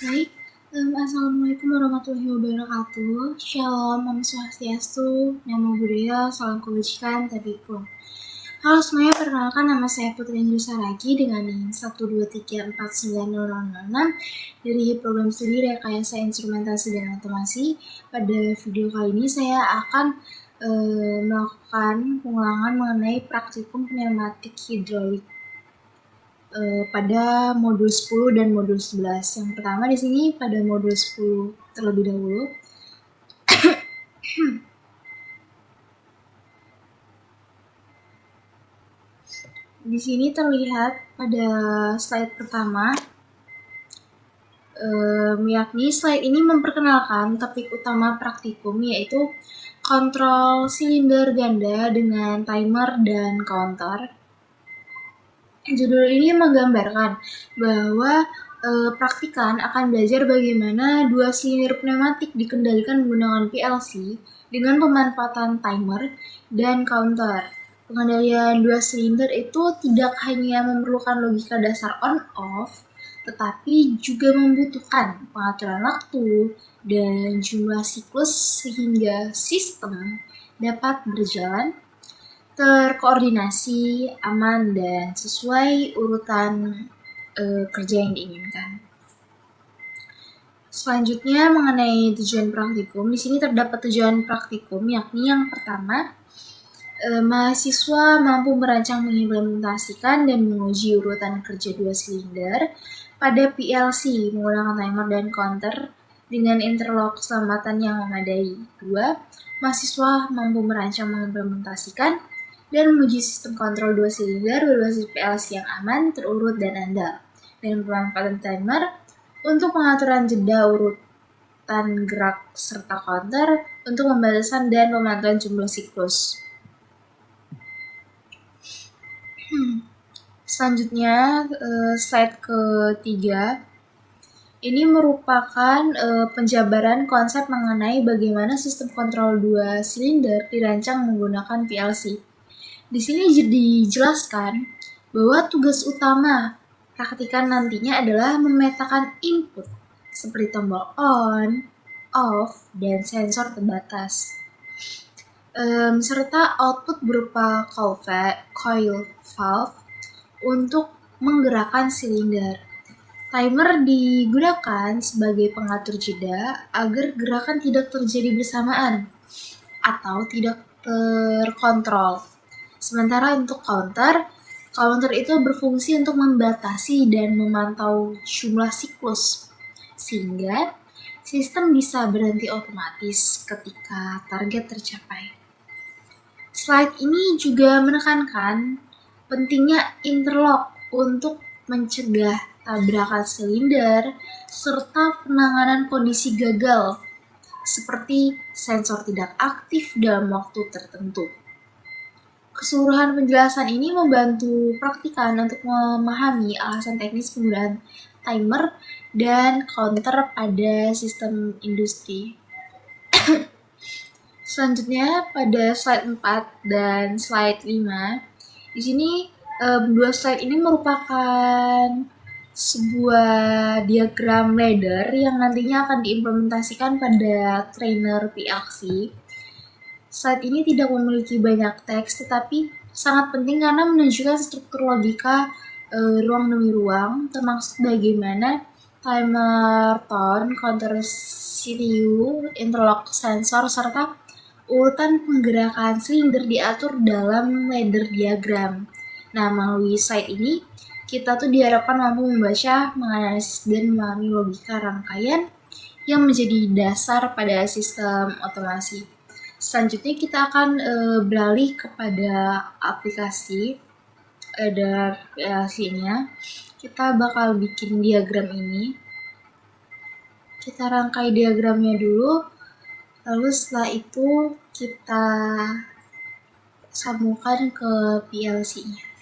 Baik, Assalamualaikum warahmatullahi wabarakatuh. Shalom, Om Swastiastu, Namo Buddhaya, Salam Kebajikan, Tabikun. Halo semuanya, perkenalkan nama saya Putri Indra Saragi dengan NIM 123490006 dari program studi Rekayasa Instrumentasi dan Otomasi. Pada video kali ini saya akan melakukan pengulangan mengenai praktikum pneumatik hidrolik pada modul 10 dan modul 11. Yang pertama di sini pada modul 10 terlebih dahulu. Di sini terlihat pada slide pertama, yakni slide ini memperkenalkan topik utama praktikum, yaitu kontrol silinder ganda dengan timer dan counter. Judul ini menggambarkan bahwa praktikan akan belajar bagaimana dua silinder pneumatik dikendalikan menggunakan PLC dengan pemanfaatan timer dan counter. Pengendalian dua silinder itu tidak hanya memerlukan logika dasar on-off, tetapi juga membutuhkan pengaturan waktu dan jumlah siklus sehingga sistem dapat berjalan terkoordinasi, aman, dan sesuai urutan kerja yang diinginkan. Selanjutnya mengenai tujuan praktikum, di sini terdapat tujuan praktikum, yakni yang pertama, mahasiswa mampu merancang, mengimplementasikan, dan menguji urutan kerja dua silinder pada PLC menggunakan timer dan counter dengan interlock keselamatan yang memadai. 2. Mahasiswa mampu merancang, mengimplementasikan, dan menguji sistem kontrol dua silinder berbasis PLC yang aman, terurut, dan andal dengan pemanfaatan timer untuk pengaturan jeda urutan gerak serta counter untuk pembatasan dan pemantauan jumlah siklus. Selanjutnya slide ketiga. Ini merupakan penjabaran konsep mengenai bagaimana sistem kontrol dua silinder dirancang menggunakan PLC. Di sini dijelaskan bahwa tugas utama praktikan nantinya adalah memetakan input seperti tombol on, off, dan sensor terbatas, serta output berupa coil valve untuk menggerakkan silinder. Timer digunakan sebagai pengatur jeda agar gerakan tidak terjadi bersamaan atau tidak terkontrol. Sementara untuk counter itu berfungsi untuk membatasi dan memantau jumlah siklus, sehingga sistem bisa berhenti otomatis ketika target tercapai. Slide ini juga menekankan pentingnya interlock untuk mencegah tabrakan silinder serta penanganan kondisi gagal seperti sensor tidak aktif dalam waktu tertentu. Keseluruhan penjelasan ini membantu praktikan untuk memahami alasan teknis penggunaan timer dan counter pada sistem industri. Selanjutnya pada slide 4 dan slide 5, di sini dua slide ini merupakan sebuah diagram ladder yang nantinya akan diimplementasikan pada trainer PLC. Slide ini tidak memiliki banyak teks, tetapi sangat penting karena menunjukkan struktur logika ruang demi ruang, termasuk bagaimana timer, tone, counter CPU, interlock sensor, serta urutan penggerakan silinder diatur dalam ladder diagram. Nah, melalui slide ini, kita tuh diharapkan mampu membaca, menganalisis, dan memahami logika rangkaian yang menjadi dasar pada sistem otomasi. Selanjutnya kita akan beralih kepada aplikasi dari PLC-nya. Kita bakal bikin diagram ini. Kita rangkai diagramnya dulu, lalu setelah itu kita sambungkan ke PLC-nya.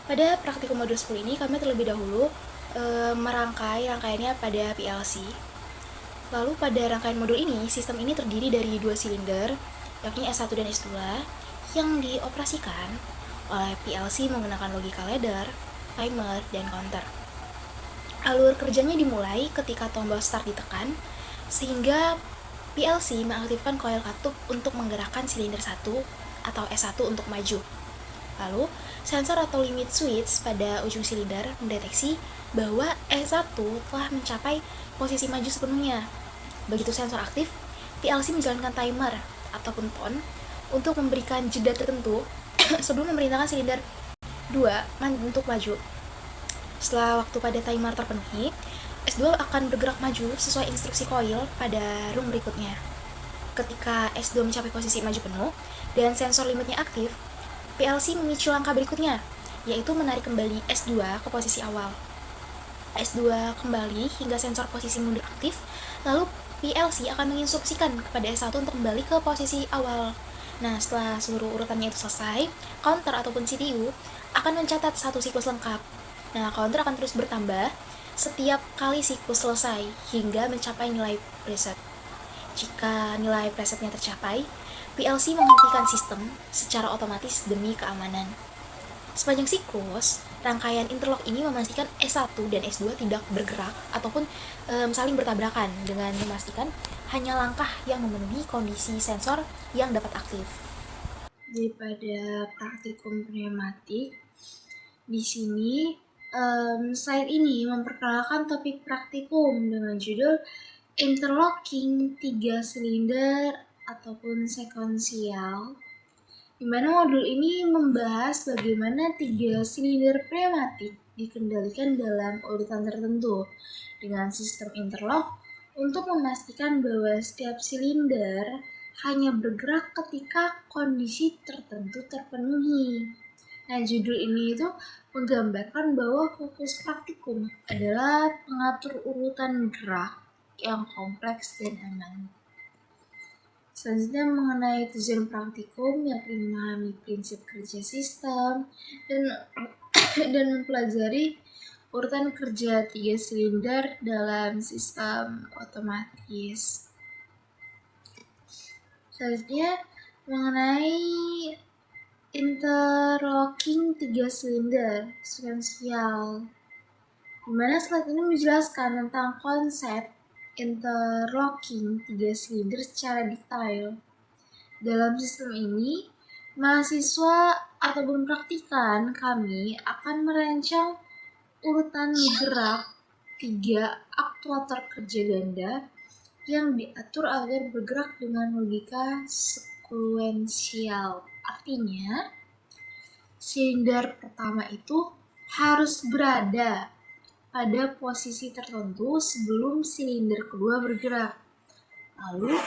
Pada praktikum modul 10 ini kami terlebih dahulu merangkai rangkaiannya pada PLC. Lalu pada rangkaian modul ini, sistem ini terdiri dari 2 silinder, yakni S1 dan S2, yang dioperasikan oleh PLC menggunakan logika ladder, timer, dan counter. Alur kerjanya dimulai ketika tombol start ditekan, sehingga PLC mengaktifkan coil katup untuk menggerakkan silinder 1 atau S1 untuk maju. Lalu, sensor atau limit switch pada ujung silinder mendeteksi bahwa S1 telah mencapai posisi maju sepenuhnya. Begitu sensor aktif, PLC menjalankan timer ataupun PON untuk memberikan jeda tertentu sebelum memerintahkan silinder 2 untuk maju. Setelah waktu pada timer terpenuhi, S2 akan bergerak maju sesuai instruksi coil pada rung berikutnya. Ketika S2 mencapai posisi maju penuh dan sensor limitnya aktif, PLC memicu langkah berikutnya, yaitu menarik kembali S2 ke posisi awal. S2 kembali hingga sensor posisi mundur aktif, lalu PLC akan menginstruksikan kepada S1 untuk kembali ke posisi awal. Nah, setelah seluruh urutannya itu selesai, counter ataupun CPU akan mencatat satu siklus lengkap. Nah, counter akan terus bertambah setiap kali siklus selesai hingga mencapai nilai preset. Jika nilai presetnya tercapai, PLC menghentikan sistem secara otomatis demi keamanan. Sepanjang siklus, rangkaian interlock ini memastikan S1 dan S2 tidak bergerak ataupun saling bertabrakan dengan memastikan hanya langkah yang memenuhi kondisi sensor yang dapat aktif. Daripada praktikum pneumatik, di sini slide ini memperkenalkan topik praktikum dengan judul interlocking 3 silinder ataupun sequential, di mana modul ini membahas bagaimana 3 silinder pneumatik dikendalikan dalam urutan tertentu dengan sistem interlock untuk memastikan bahwa setiap silinder hanya bergerak ketika kondisi tertentu terpenuhi. Nah, judul ini itu menggambarkan bahwa fokus praktikum adalah pengatur urutan gerak yang kompleks dan aman. Selanjutnya mengenai tujuan praktikum, yakni memahami prinsip kerja sistem dan mempelajari urutan kerja 3 silinder dalam sistem otomatis. Selanjutnya mengenai interlocking 3 silinder sequential, di mana slide ini menjelaskan tentang konsep interlocking 3 silinder secara detail. Dalam sistem ini, mahasiswa ataupun praktikan kami akan merancang urutan gerak 3 aktuator kerja ganda yang diatur agar bergerak dengan logika sekuensial. Artinya, silinder pertama itu harus berada pada posisi tertentu sebelum silinder kedua bergerak. Lalu,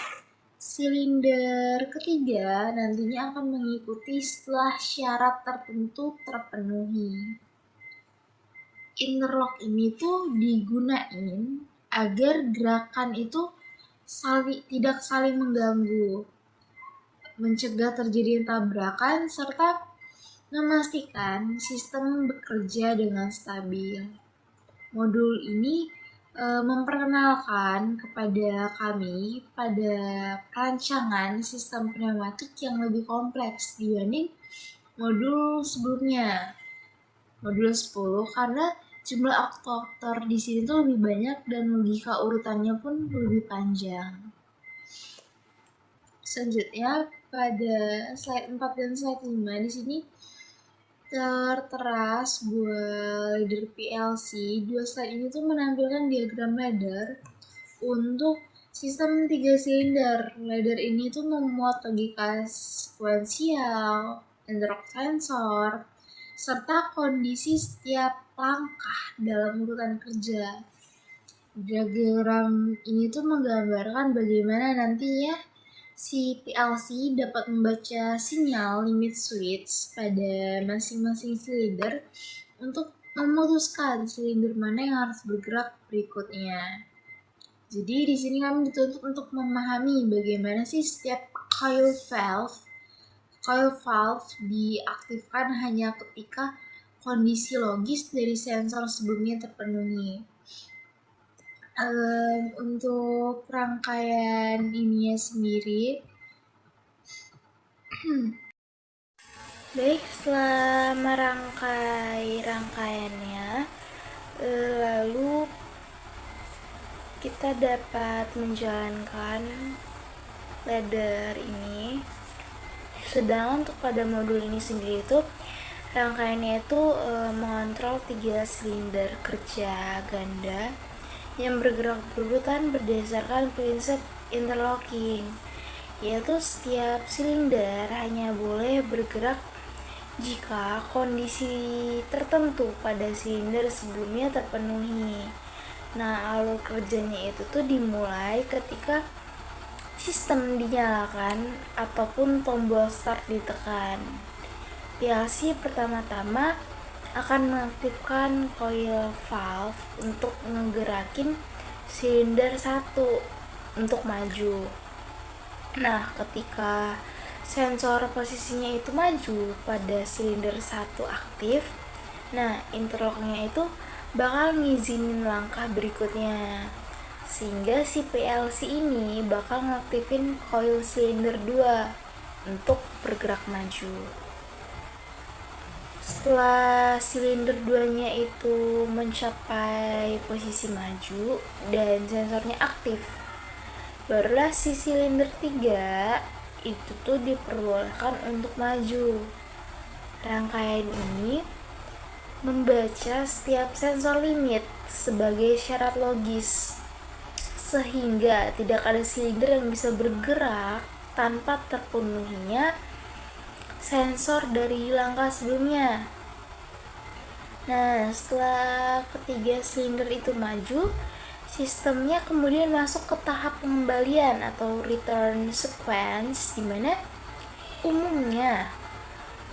silinder ketiga nantinya akan mengikuti setelah syarat tertentu terpenuhi. Interlock ini tuh digunain agar gerakan itu tidak saling mengganggu, mencegah terjadinya tabrakan, serta memastikan sistem bekerja dengan stabil. Modul ini memperkenalkan kepada kami pada rancangan sistem pneumatik yang lebih kompleks dibanding modul sebelumnya, modul 10, karena jumlah aktuator di sini tuh lebih banyak dan logika urutannya pun lebih panjang. Selanjutnya pada slide 4 dan slide 5 di sini tertera sebuah ladder PLC. Dua slide ini tuh menampilkan diagram ladder untuk sistem 3 silinder. Ladder ini tuh memuat logika sekuensial, interlock sensor, serta kondisi setiap langkah dalam urutan kerja. Diagram ini tuh menggambarkan bagaimana nanti ya si PLC dapat membaca sinyal limit switch pada masing-masing silinder untuk memutuskan silinder mana yang harus bergerak berikutnya. Jadi di sini kami dituntut untuk memahami bagaimana sih setiap coil valve diaktifkan hanya ketika kondisi logis dari sensor sebelumnya terpenuhi. Untuk rangkaian ininya sendiri, baik, setelah merangkai rangkaiannya, lalu kita dapat menjalankan ladder ini. Sedangkan untuk pada modul ini sendiri itu rangkaiannya itu mengontrol 3 silinder kerja ganda yang bergerak berurutan berdasarkan prinsip interlocking, yaitu setiap silinder hanya boleh bergerak jika kondisi tertentu pada silinder sebelumnya terpenuhi. Nah, alur kerjanya itu tuh dimulai ketika sistem dinyalakan ataupun tombol start ditekan. PLC pertama-tama akan mengaktifkan coil valve untuk ngegerakin silinder 1 untuk maju. Nah, ketika sensor posisinya itu maju pada silinder 1 aktif, nah interlocknya itu bakal ngizinin langkah berikutnya, sehingga si PLC ini bakal ngaktifin coil silinder 2 untuk bergerak maju. Setelah silinder 2-nya itu mencapai posisi maju dan sensornya aktif, barulah si silinder 3 itu tuh diperbolehkan untuk maju. Rangkaian ini membaca setiap sensor limit sebagai syarat logis, sehingga tidak ada silinder yang bisa bergerak tanpa terpenuhinya sensor dari langkah sebelumnya. Nah, setelah ketiga silinder itu maju, sistemnya kemudian masuk ke tahap pengembalian atau return sequence, di mana umumnya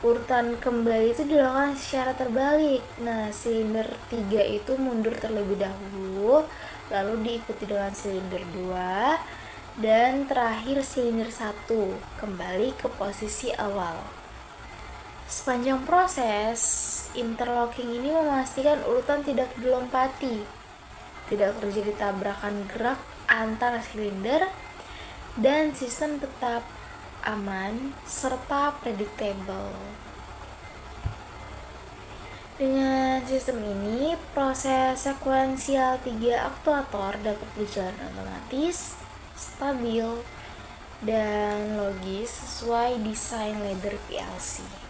urutan kembali itu dilakukan secara terbalik. Nah, silinder 3 itu mundur terlebih dahulu, lalu diikuti dengan silinder 2, dan terakhir silinder 1 kembali ke posisi awal. Sepanjang proses, interlocking ini memastikan urutan tidak dilompati, tidak terjadi tabrakan gerak antar silinder, dan sistem tetap aman serta predictable. Dengan sistem ini, proses sekuensial 3 aktuator dapat berjalan otomatis, stabil, dan logis sesuai desain ladder PLC.